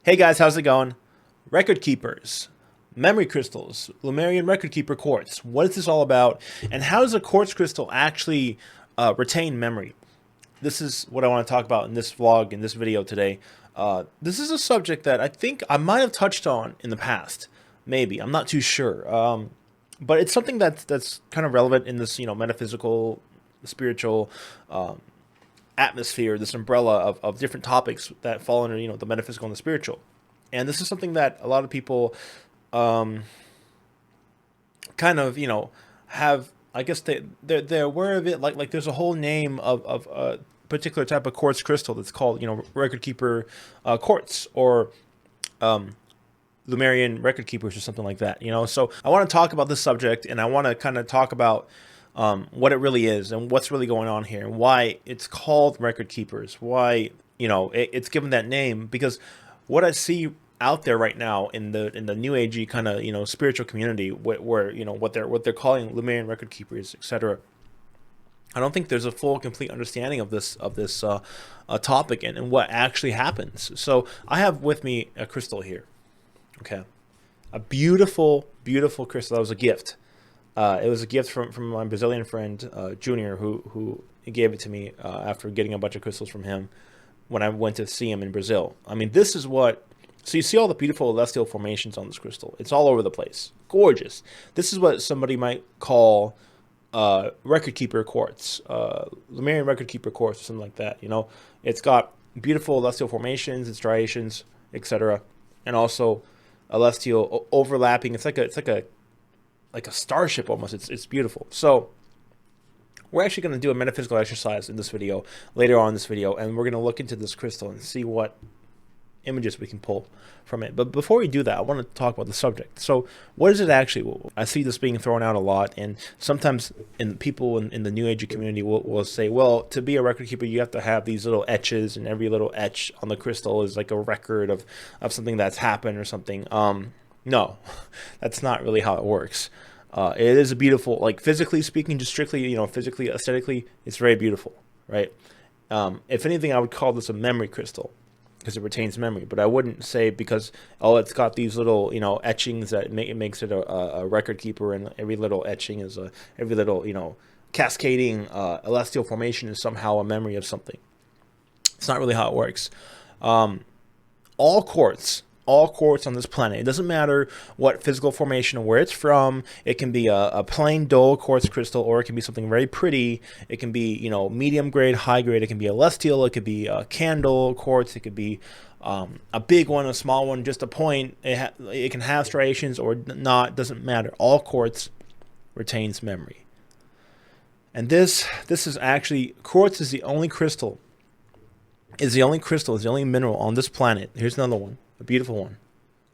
Hey guys, how's it going? Record keepers, memory crystals, Lemurian record keeper quartz. What is this all about? And how does a quartz crystal actually retain memory? This is what I want to talk about in this vlog, in this video today. This is a subject that I think I might have touched on in the past. Maybe. I'm not too sure. But it's something that's kind of relevant in this, metaphysical, spiritual atmosphere, this umbrella of different topics that fall under, the metaphysical and the spiritual. And this is something that a lot of people kind of, have, I guess they're aware of it. Like there's a whole name of a particular type of quartz crystal that's called, record keeper quartz, or Lemurian record keepers, or something like that, So I want to talk about this subject, and I want to kind of talk about what it really is and what's really going on here, and why it's called record keepers, why, it's given that name. Because what I see out there right now in the new agey kind of, spiritual community, where what they're calling Lemurian record keepers, etc., I don't think there's a full, complete understanding of this topic and what actually happens. So I have with me a crystal here. Okay, a beautiful, beautiful crystal. That was a gift. It was a gift from my Brazilian friend, Junior, who gave it to me after getting a bunch of crystals from him when I went to see him in Brazil. I mean, this is what... So you see all the beautiful celestial formations on this crystal. It's all over the place. Gorgeous. This is what somebody might call record keeper quartz, Lemurian record keeper quartz, or something like that. It's got beautiful celestial formations and striations, etc., and also celestial overlapping. It's like a starship almost. It's beautiful. So we're actually going to do a metaphysical exercise in this video, later on in this video, and we're going to look into this crystal and see what images we can pull from it. But before we do that, I want to talk about the subject. So what is it actually? I see this being thrown out a lot, and sometimes people in the new age community will say, well, to be a record keeper, you have to have these little etches, and every little etch on the crystal is like a record of something that's happened or something. No, that's not really how it works. It is a beautiful, like physically speaking, just strictly, physically, aesthetically, it's very beautiful, right? If anything, I would call this a memory crystal, because it retains memory. But I wouldn't say because, oh, it's got these little, etchings that it makes it a record keeper, and every little etching is every little, cascading celestial formation is somehow a memory of something. It's not really how it works. All quartz on this planet, it doesn't matter what physical formation or where it's from. It can be a plain dull quartz crystal, or it can be something very pretty. It can be, medium grade, high grade. It can be a celestial. It could be a candle quartz. It could be a big one, a small one, just a point. It can have striations or not. Doesn't matter. All quartz retains memory. And this is actually, quartz is the only crystal, is the only mineral on this planet. Here's another one. A beautiful one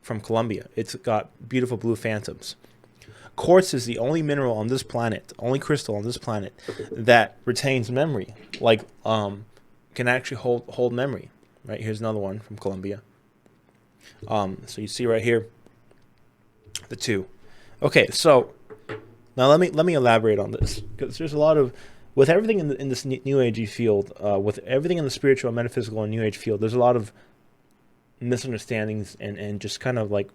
from Colombia. It's got beautiful blue phantoms. Quartz is the only mineral on this planet, only crystal on this planet that retains memory. Like, can actually hold memory. Right, here's another one from Colombia. So you see right here, the two. Okay, so now let me elaborate on this, because there's a lot of, with everything in this new agey field, with everything in the spiritual, metaphysical, and new age field, there's a lot of misunderstandings and just kind of like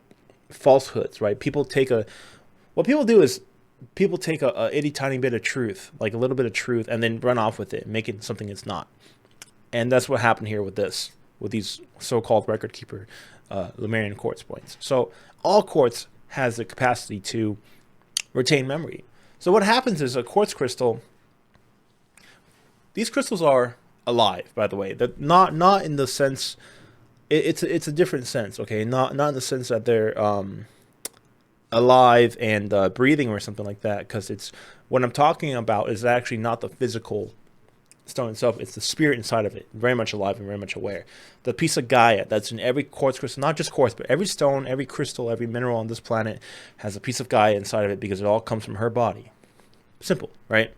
falsehoods, right? What people do is people take a itty tiny bit of truth, like a little bit of truth, and then run off with it and make it something it's not. And that's what happened here with these so-called record keeper Lemurian quartz points. So all quartz has the capacity to retain memory. So what happens is a quartz crystal, these crystals are alive, by the way. They're not in the sense, it's a different sense, okay? Not in the sense that they're alive and breathing or something like that, because it's, what I'm talking about is actually not the physical stone itself, it's the spirit inside of it, very much alive and very much aware. The piece of Gaia that's in every quartz crystal, not just quartz, but every stone, every crystal, every mineral on this planet has a piece of Gaia inside of it, because it all comes from her body. Simple, right?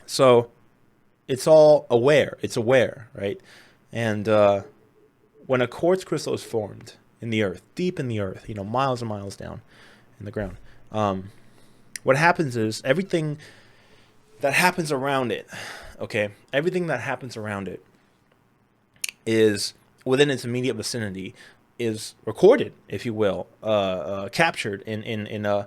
So it's all aware, right? And when a quartz crystal is formed in the earth, deep in the earth, miles and miles down in the ground, what happens is everything that happens around it, okay, everything that happens around it is within its immediate vicinity is recorded, if you will, captured in a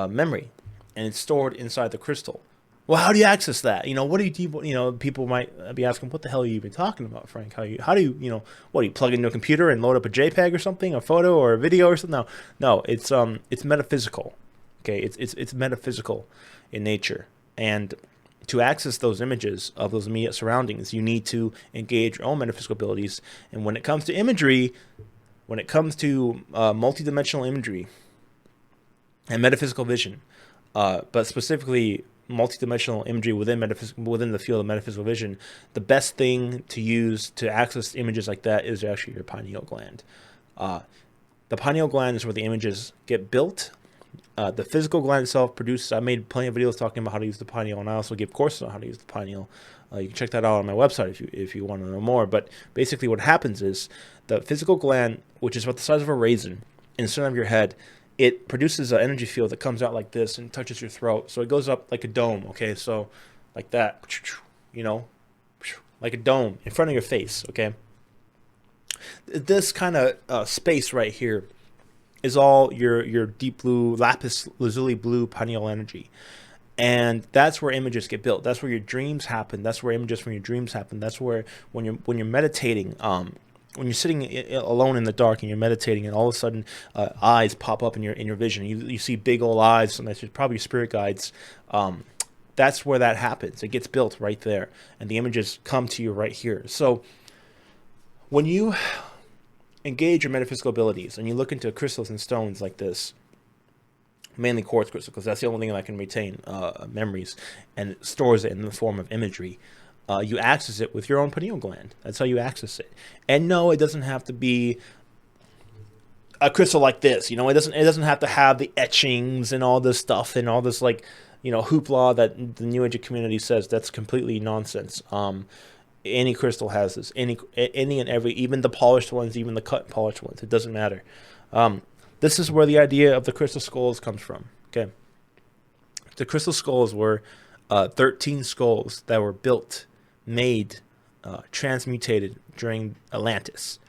memory, and it's stored inside the crystal. Well, how do you access that? What do you people might be asking, what the hell are you even talking about, Frank? How do you, what do you plug into a computer and load up a JPEG or something, a photo or a video or something? No, it's metaphysical. Okay, it's metaphysical in nature, and to access those images of those immediate surroundings, you need to engage your own metaphysical abilities. And when it comes to imagery, when it comes to multidimensional imagery and metaphysical vision, but specifically multidimensional imagery within the field of metaphysical vision, the best thing to use to access images like that is actually your pineal gland. The pineal gland is where the images get built. The physical gland itself produces. I made plenty of videos talking about how to use the pineal, and I also give courses on how to use the pineal. You can check that out on my website if you want to know more. But basically, what happens is the physical gland, which is about the size of a raisin, in the center of your head, it produces an energy field that comes out like this and touches your throat. So it goes up like a dome. Okay, so like that, like a dome in front of your face. Okay, this kind of space right here is all your deep blue, lapis lazuli blue pineal energy. And that's where images get built. That's where your dreams happen. That's where images from your dreams happen. That's where when you're meditating, when you're sitting alone in the dark and you're meditating, and all of a sudden eyes pop up in your vision. You see big old eyes, and that's probably your spirit guides. That's where that happens. It gets built right there, and the images come to you right here. So when you engage your metaphysical abilities and you look into crystals and stones like this, mainly quartz crystal, because that's the only thing that can retain memories, and it stores it in the form of imagery. You access it with your own pineal gland. That's how you access it. And no, it doesn't have to be a crystal like this. It doesn't have to have the etchings and all this stuff and all this hoopla that the New Age community says. That's completely nonsense. Any crystal has this. Any and every, even the polished ones, even the cut and polished ones. It doesn't matter. This is where the idea of the crystal skulls comes from. Okay, the crystal skulls were 13 skulls that were built, made, transmutated during Atlantis.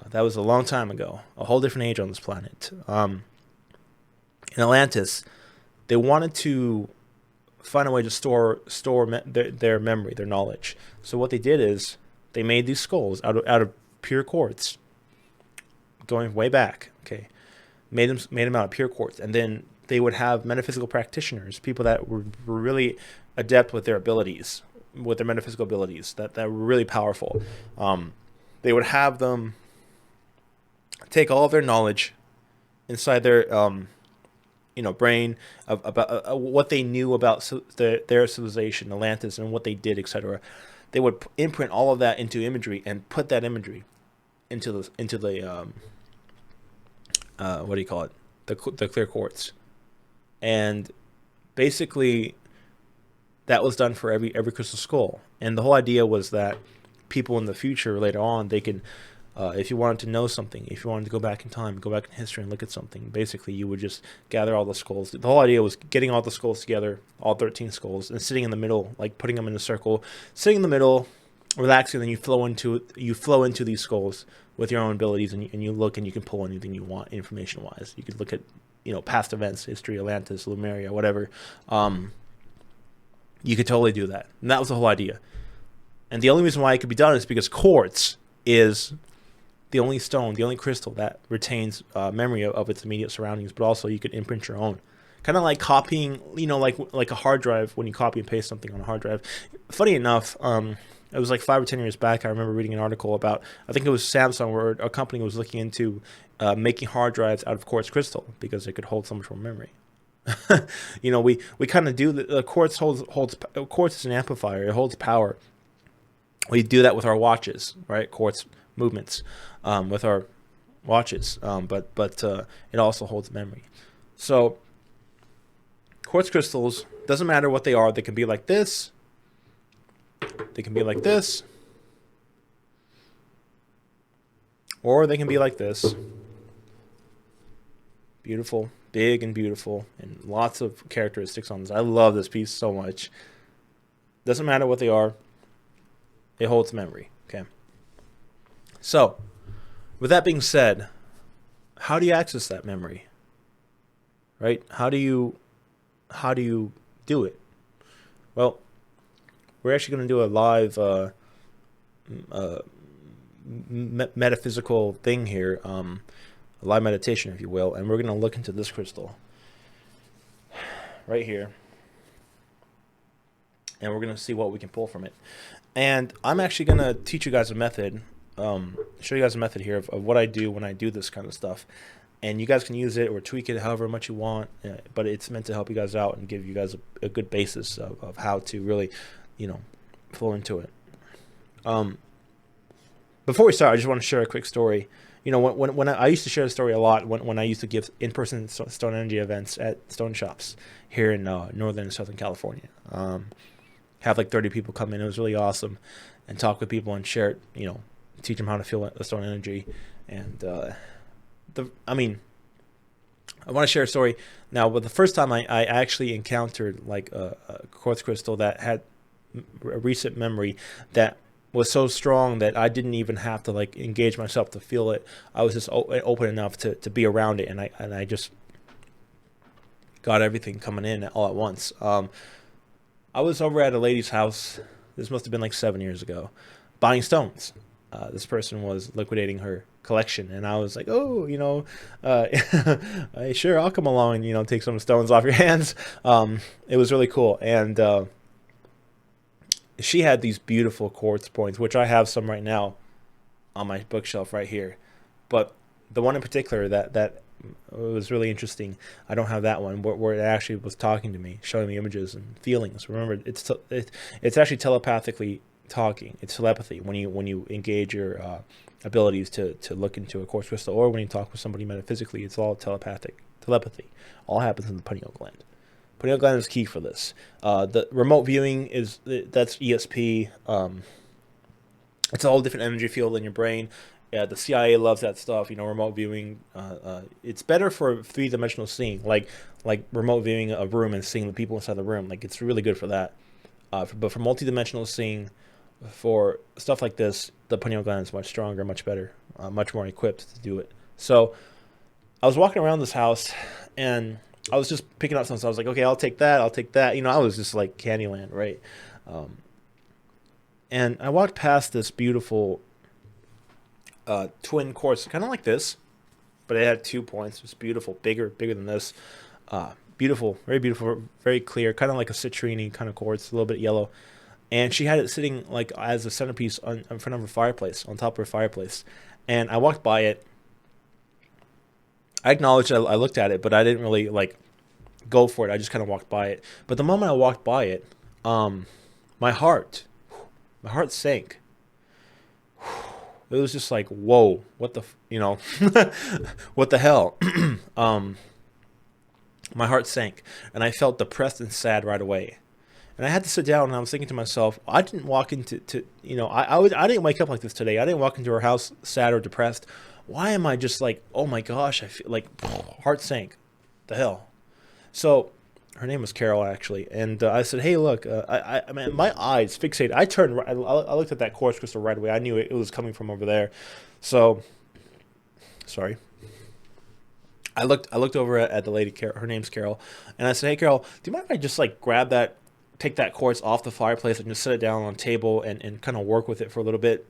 That was a long time ago, a whole different age on this planet. In Atlantis, they wanted to find a way to store their memory, their knowledge. So what they did is they made these skulls out of pure quartz, going way back. Okay, made them out of pure quartz, and then they would have metaphysical practitioners, people that were really adept with their abilities, with their metaphysical abilities, that were really powerful. They would have them take all of their knowledge inside their brain about what they knew about their civilization, Atlantis, and what they did, etc. They would imprint all of that into imagery and put that imagery into the what do you call it? The clear quartz. And basically, that was done for every crystal skull. And the whole idea was that people in the future, later on, they can, if you wanted to know something, if you wanted to go back in time, go back in history and look at something, basically you would just gather all the skulls. The whole idea was getting all the skulls together, all 13 skulls, and sitting in the middle, like putting them in a circle, sitting in the middle, relaxing, and then you flow into these skulls with your own abilities, and you look and you can pull anything you want information-wise. You could look at past events, history, Atlantis, Lemuria, whatever. You could totally do that. And that was the whole idea. And the only reason why it could be done is because quartz is the only stone, the only crystal that retains memory of its immediate surroundings, but also you could imprint your own. Kind of like copying, like a hard drive, when you copy and paste something on a hard drive. Funny enough, it was like 5 or 10 years back, I remember reading an article about, I think it was Samsung, where a company was looking into making hard drives out of quartz crystal because it could hold so much more memory. We kind of do the quartz quartz is an amplifier. It holds power. We do that with our watches, right? Quartz movements with our watches, but it also holds memory. So quartz crystals, doesn't matter what they are. They can be like this. They can be like this. Or they can be like this. Beautiful, big and beautiful, and lots of characteristics on this. I love this piece so much. Doesn't matter what they are. It holds memory. Okay. So, With that being said, how do you access that memory? Right? How do you do it? Well, we're actually going to do a live metaphysical thing here, a live meditation, if you will, and we're going to look into this crystal right here, and we're going to see what we can pull from it. And I'm actually going to teach you guys a method, show you guys a method here of what I do when I do this kind of stuff. And you guys can use it or tweak it however much you want, but it's meant to help you guys out and give you guys a good basis of how to really, flow into it. Before we start, I just want to share a quick story. When I used to share the story a lot when I used to give in-person stone energy events at stone shops here in Northern and Southern California. Have like 30 people come in. It was really awesome, and talk with people and share it, teach them how to feel the stone energy. And I want to share a story now. But the first time I actually encountered like a quartz crystal that had a recent memory that was so strong that I didn't even have to like engage myself to feel it. I was just open enough to be around it, and I just got everything coming in all at once. I was over at a lady's house. This must have been like 7 years ago, buying stones. This person was liquidating her collection, and I was like, oh, sure, I'll come along and take some stones off your hands. It was really cool. And she had these beautiful quartz points, which I have some right now on my bookshelf right here. But the one in particular that was really interesting, I don't have that one, where it actually was talking to me, showing me images and feelings. Remember, it's actually telepathically talking. It's telepathy when you engage your abilities to look into a quartz crystal, or when you talk with somebody metaphysically. It's all telepathy. All happens in the pineal gland. Pineal gland is key for this. The remote viewing that's ESP. It's a whole different energy field in your brain. The CIA loves that stuff. Remote viewing. It's better for three-dimensional seeing, like remote viewing a room and seeing the people inside the room. Like, it's really good for that. But for multi-dimensional seeing, for stuff like this, the pineal gland is much stronger, much better, much more equipped to do it. So I was walking around this house, and I was just picking up something. So I was like, okay, I'll take that. I was just like Candyland, right? And I walked past this beautiful twin quartz, kind of like this, but it had 2 points. It was beautiful, bigger than this. Beautiful, very clear, kind of like a citrine kind of quartz, a little bit yellow. And she had it sitting like as a centerpiece in front of her fireplace, on top of her fireplace. And I walked by it. I acknowledged I looked at it, but I didn't really like go for it. I just kind of walked by it. But the moment I walked by it, my heart sank. It was just like, whoa, what the, what the hell? My heart sank, and I felt depressed and sad right away. And I had to sit down, and I was thinking to myself, I didn't walk into, I didn't wake up like this today. I didn't walk into her house sad or depressed. Why am I just like, oh my gosh, I feel like heart sank. The hell? So her name was Carol, actually. And I said, hey, look, I mean, my eyes fixated. I turned, I looked at that quartz crystal right away. I knew it was coming from over there. So, sorry. I looked over at the lady, her name's Carol. And I said, hey, Carol, do you mind if I just like take that quartz off the fireplace and just set it down on a table and kind of work with it for a little bit?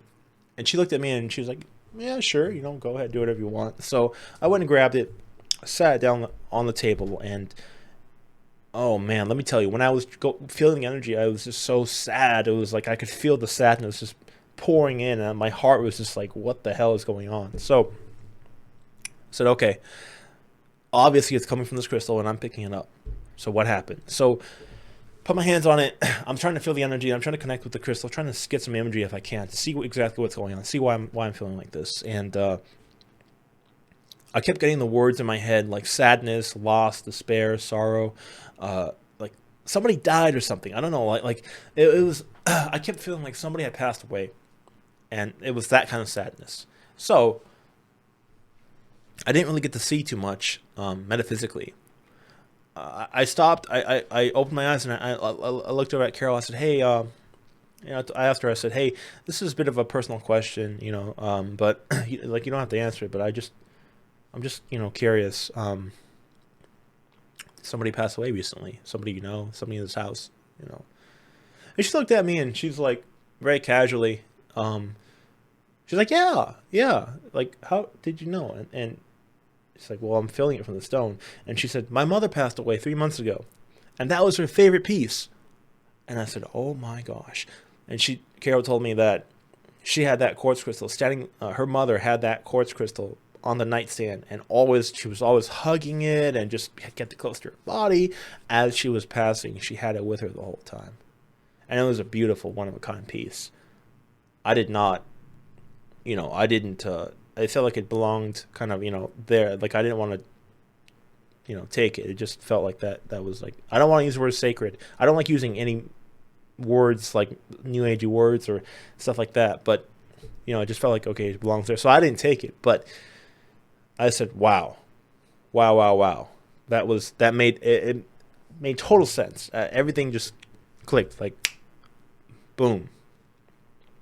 And she looked at me and she was like, yeah, sure, go ahead, do whatever you want. So I went and grabbed it, sat it down on the table, and oh man, let me tell you, when I was feeling the energy, I was just so sad. It was like I could feel the sadness just pouring in, and my heart was just like, what the hell is going on? So I said, okay, obviously it's coming from this crystal, and I'm picking it up. So what happened? So put my hands on it. I'm trying to feel the energy. I'm trying to connect with the crystal, trying to get some imagery if I can to see exactly what's going on, see why I'm feeling like this. And I kept getting the words in my head like sadness, loss, despair, sorrow, like somebody died or something. I don't know. Like it was. I kept feeling like somebody had passed away, and it was that kind of sadness. So I didn't really get to see too much metaphysically. I stopped. I opened my eyes, and I looked over at Carol. I said, "Hey, You know, I asked her. I said, "Hey, this is a bit of a personal question, you know, but like you don't have to answer it. But I'm just, you know, curious. Somebody passed away recently. Somebody you know, somebody in this house, you know." And she looked at me and she's like, very casually, um, she's like, "Yeah, yeah. Like, how did you know?" And she's like, "Well, I'm feeling it from the stone." And she said, "My mother passed away 3 months ago, and that was her favorite piece." And I said, "Oh my gosh." And Carol told me that she had that quartz crystal standing. Her mother had that quartz crystal on the nightstand, and she was always hugging it and just kept it close to her body as she was passing. She had it with her the whole time, and it was a beautiful, one of a kind piece. I did not, you know, I didn't. I felt like it belonged kind of, you know, there. Like I didn't want to, you know, take it. It just felt like that. That was like, I don't want to use the word sacred. I don't like using any words like new agey words or stuff like that. But you know, it just felt like, okay, it belongs there. So I didn't take it, but I said, wow, wow, wow, wow. That made it made total sense. Everything just clicked, like boom.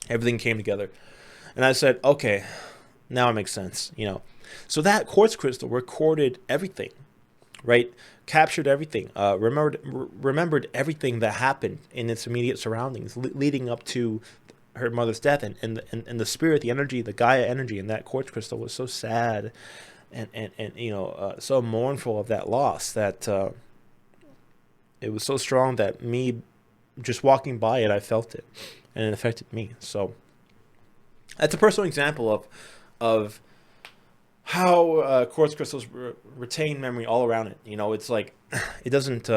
Everything came together, and I said, okay, now it makes sense. You know, so that quartz crystal recorded everything, right? Captured everything. Remembered everything that happened in its immediate surroundings, leading up to her mother's death, and the spirit, the energy, the Gaia energy in that quartz crystal was so sad and you know, so mournful of that loss that it was so strong that me just walking by it, I felt it, and it affected me. So that's a personal example of how quartz crystals retain memory all around it. You know, it's like it doesn't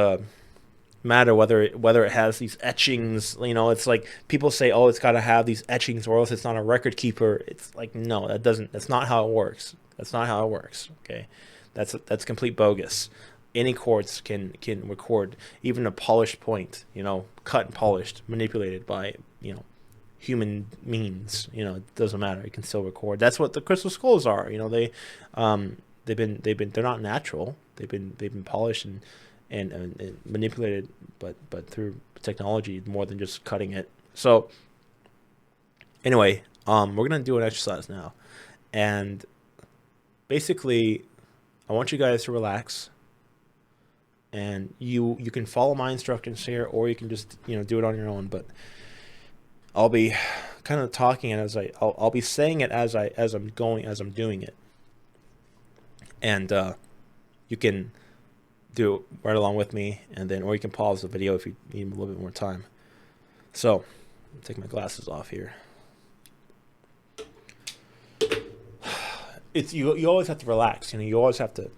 matter whether it has these etchings. You know, it's like people say, oh, it's got to have these etchings or else it's not a record keeper. It's like, no, that doesn't. That's not how it works. That's not how it works. Okay, that's complete bogus. Any quartz can record even a polished point. You know, cut and polished, manipulated by, you know, human means. You know, it doesn't matter. It can still record. That's what the crystal skulls are. You know, they're not natural. They've been polished and manipulated, but through technology more than just cutting it. So anyway, we're gonna do an exercise now, and basically, I want you guys to relax, and you can follow my instructions here, or you can just, you know, do it on your own. But I'll be kind of talking it I'll be saying it as I'm doing it, and you can do it right along with me, and then, or you can pause the video if you need a little bit more time. So, take my glasses off here. It's you always have to relax. You know, you always have to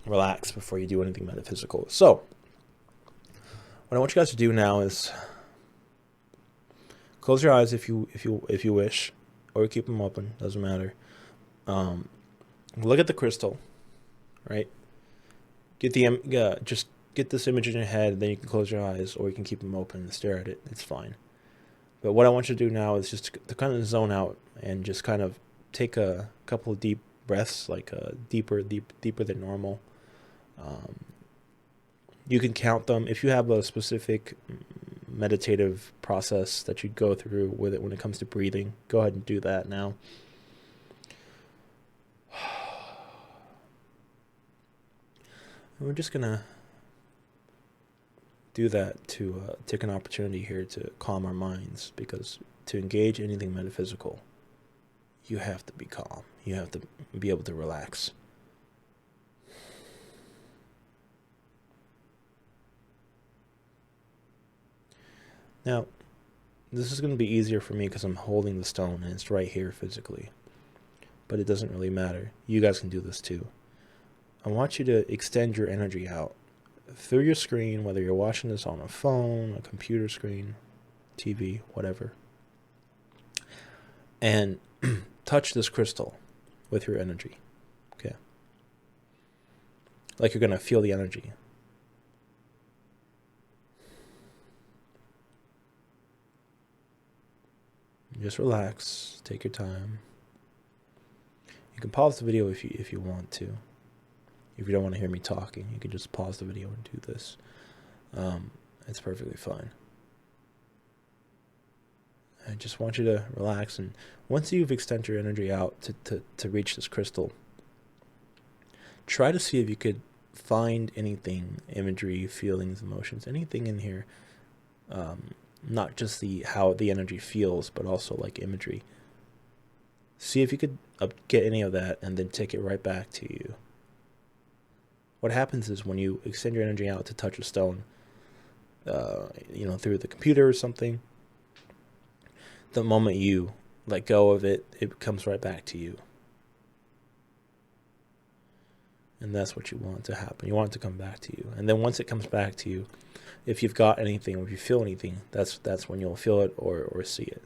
relax before you do anything metaphysical. So, what I want you guys to do now is close your eyes if you wish, or keep them open. Doesn't matter. Look at the crystal, right? Just get this image in your head, then you can close your eyes, or you can keep them open and stare at it. It's fine. But what I want you to do now is just to kind of zone out and just kind of take a couple of deep breaths, like deeper than normal. You can count them if you have a specific meditative process that you go through with it when it comes to breathing. Go ahead and do that now. And we're just gonna do that to take an opportunity here to calm our minds, because to engage anything metaphysical, you have to be calm. You have to be able to relax. Now, this is going to be easier for me because I'm holding the stone and it's right here physically. But it doesn't really matter. You guys can do this too. I want you to extend your energy out through your screen, whether you're watching this on a phone, a computer screen, TV, whatever. And touch this crystal with your energy. Okay. Like you're going to feel the energy. Just relax. Take your time. You can pause the video if you want to. If you don't want to hear me talking, you can just pause the video and do this. It's perfectly fine. I just want you to relax. And once you've extended your energy out to reach this crystal, try to see if you could find anything, imagery, feelings, emotions, anything in here. Not just how the energy feels, but also like imagery. See if you could get any of that and then take it right back to you. What happens is when you extend your energy out to touch a stone, through the computer or something, the moment you let go of it, it comes right back to you. And that's what you want to happen. You want it to come back to you. And then once it comes back to you, if you've got anything, or if you feel anything, that's when you'll feel it or see it.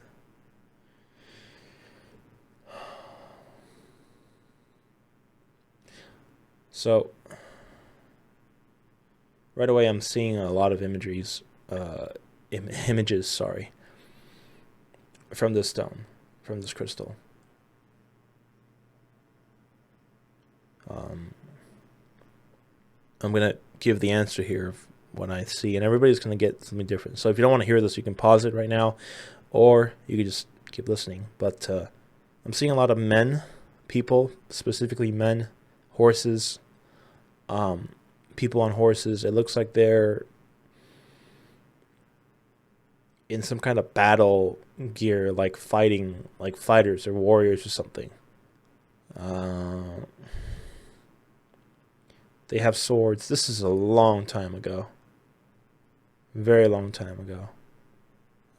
So, right away I'm seeing a lot of images, from this stone, from this crystal. I'm going to give the answer here of what I see, and everybody's going to get something different. So if you don't want to hear this, you can pause it right now, or you can just keep listening. But I'm seeing a lot of men, people, specifically men, horses, people on horses. It looks like they're in some kind of battle gear, like fighting, like fighters or warriors or something. They have swords. This is a long time ago. Very long time ago.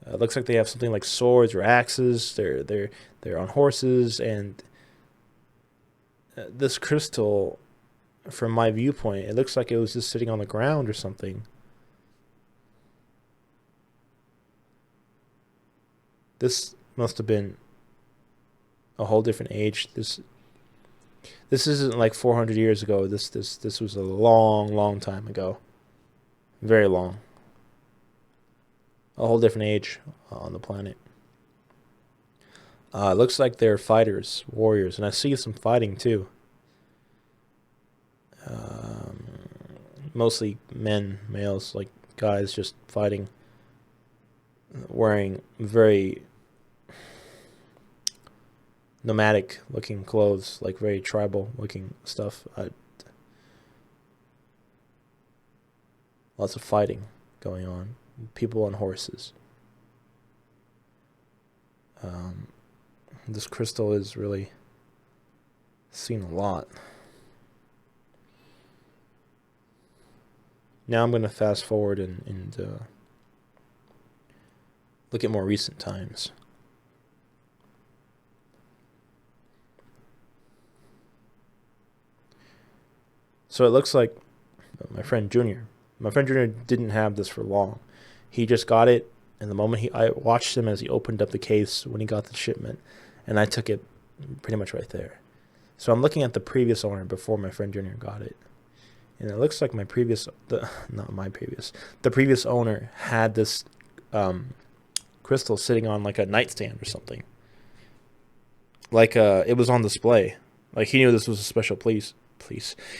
It looks like they have something like swords or axes. They're on horses, and this crystal, from my viewpoint, it looks like it was just sitting on the ground or something. This must have been a whole different age. This isn't like 400 years ago. This was a long time ago. Very long. A whole different age on the planet. It looks like they're fighters, warriors, and I see some fighting too. Mostly men, males, like guys just fighting, wearing very nomadic looking clothes, like very tribal looking stuff. Lots of fighting going on. People on horses. This crystal is really seen a lot. Now I'm going to fast forward and look at more recent times. So it looks like my friend Junior didn't have this for long. He just got it, and the moment I watched him as he opened up the case when he got the shipment, and I took it pretty much right there. So I'm looking at the previous owner before my friend Junior got it. And it looks like the previous owner had this crystal sitting on like a nightstand or something. Like it was on display. Like he knew this was a special piece.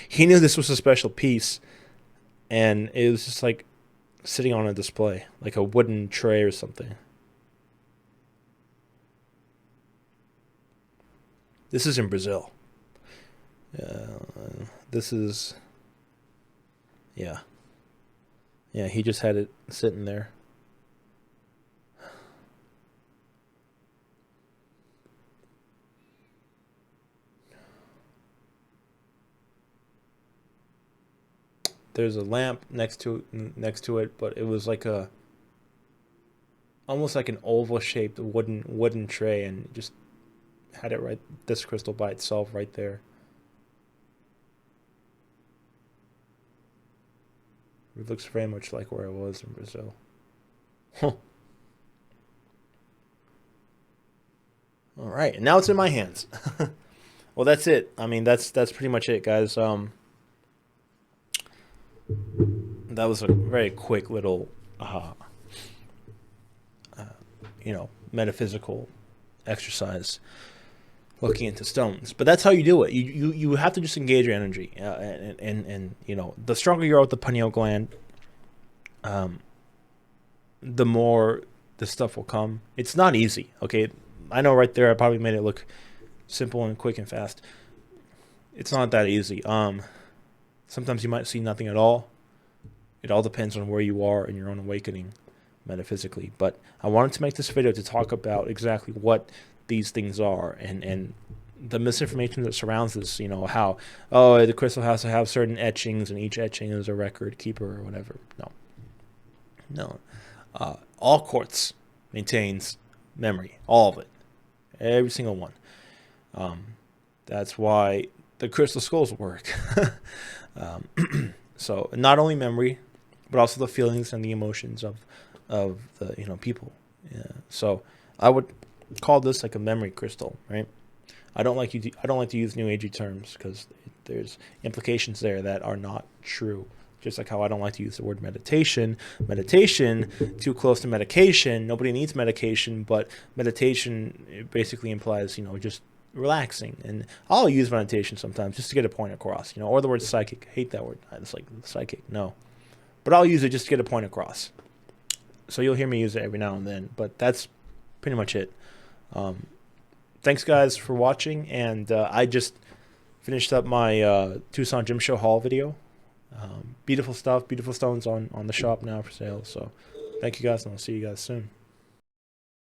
He knew this was a special piece, and it was just like sitting on a display, like a wooden tray or something. This is in Brazil. This is... Yeah, he just had it sitting there. There's a lamp next to it, but it was like almost like an oval shaped wooden tray, and just had it this crystal by itself right there. It looks very much like where I was in Brazil. Huh. All right, and now it's in my hands. Well, that's it. I mean, that's pretty much it, guys. That was a very quick little, metaphysical exercise looking into stones. But that's how you do it. You have to just engage your energy, and the stronger you are with the pineal gland, the more this stuff will come. It's not easy, okay? I know right there I probably made it look simple and quick and fast. It's not that easy. Sometimes you might see nothing at all. It all depends on where you are in your own awakening metaphysically. But I wanted to make this video to talk about exactly what these things are and the misinformation that surrounds this, you know, how, oh, the crystal has to have certain etchings and each etching is a record keeper or whatever. No. All quartz maintains memory, all of it, every single one. That's why the crystal skulls work. So not only memory, but also the feelings and the emotions of the, you know, people. Yeah. So I would call this like a memory crystal, right? I don't like to use new agey terms because there's implications there that are not true. Just like how I don't like to use the word meditation. Meditation, too close to medication. Nobody needs medication, but meditation, it basically implies, you know, just relaxing. And I'll use meditation sometimes just to get a point across, you know, or the word psychic. I hate that word. It's like psychic, no. But I'll use it just to get a point across. So you'll hear me use it every now and then, but that's pretty much it. Thanks, guys, for watching, and I just finished up my Tucson Gym Show haul video. Beautiful stuff, beautiful stones on the shop now for sale. So thank you guys, and I'll see you guys soon.